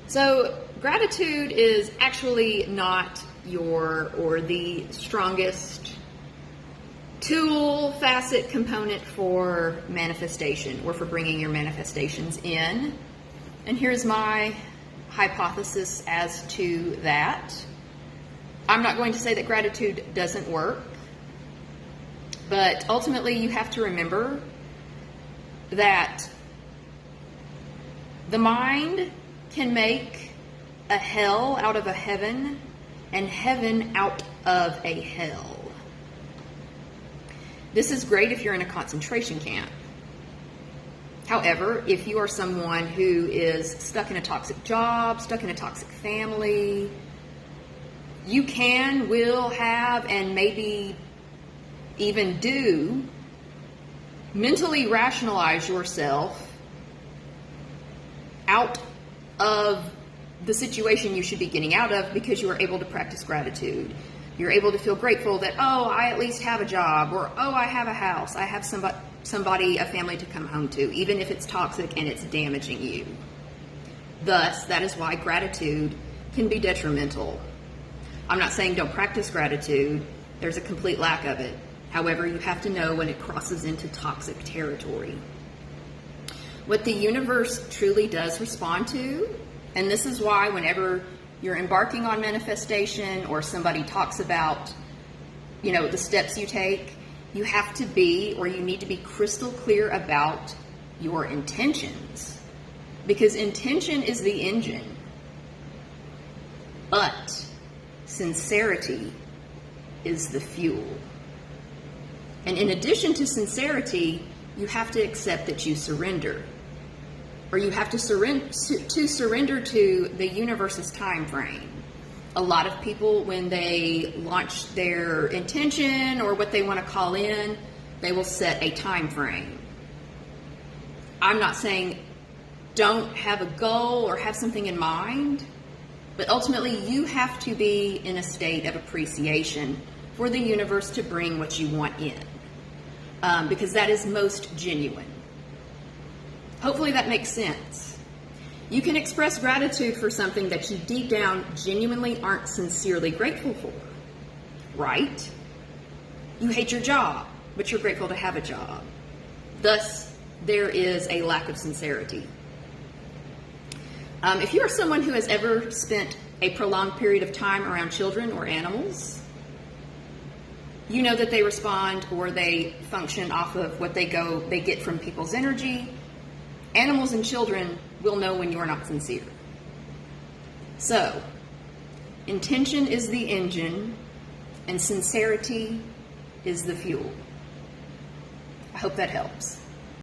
So gratitude is actually not the strongest tool, facet, component for manifestation or for bringing your manifestations in. And here's my hypothesis as to that. I'm not going to say that gratitude doesn't work, but ultimately you have to remember that the mind can make a hell out of a heaven and heaven out of a hell. This is great if you're in a concentration camp. However, if you are someone who is stuck in a toxic job, stuck in a toxic family, you can, will, have, and maybe even do mentally rationalize yourself out of the situation you should be getting out of because you are able to practice gratitude. You're able to feel grateful that, oh, I at least have a job, or oh, I have a house, I have somebody, a family to come home to, even if it's toxic and it's damaging you. Thus, that is why gratitude can be detrimental. I'm not saying don't practice gratitude. There's a complete lack of it. However, you have to know when it crosses into toxic territory. What the universe truly does respond to, and this is why whenever you're embarking on manifestation or somebody talks about, the steps you take, you have to be, or you need to be crystal clear about your intentions, because intention is the engine, but sincerity is the fuel. And in addition to sincerity, you have to accept that you surrender, or you have to surrender to the universe's time frame. A lot of people, when they launch their intention or what they want to call in, they will set a time frame. I'm not saying don't have a goal or have something in mind, but ultimately you have to be in a state of appreciation for the universe to bring what you want in, because that is most genuine. Hopefully that makes sense. You can express gratitude for something that you deep down genuinely aren't sincerely grateful for, right? You hate your job, but you're grateful to have a job. Thus, there is a lack of sincerity. If you are someone who has ever spent a prolonged period of time around children or animals, you know that they respond or they function off of what they get from people's energy. Animals and children will know when you're not sincere. So, intention is the engine and sincerity is the fuel. I hope that helps.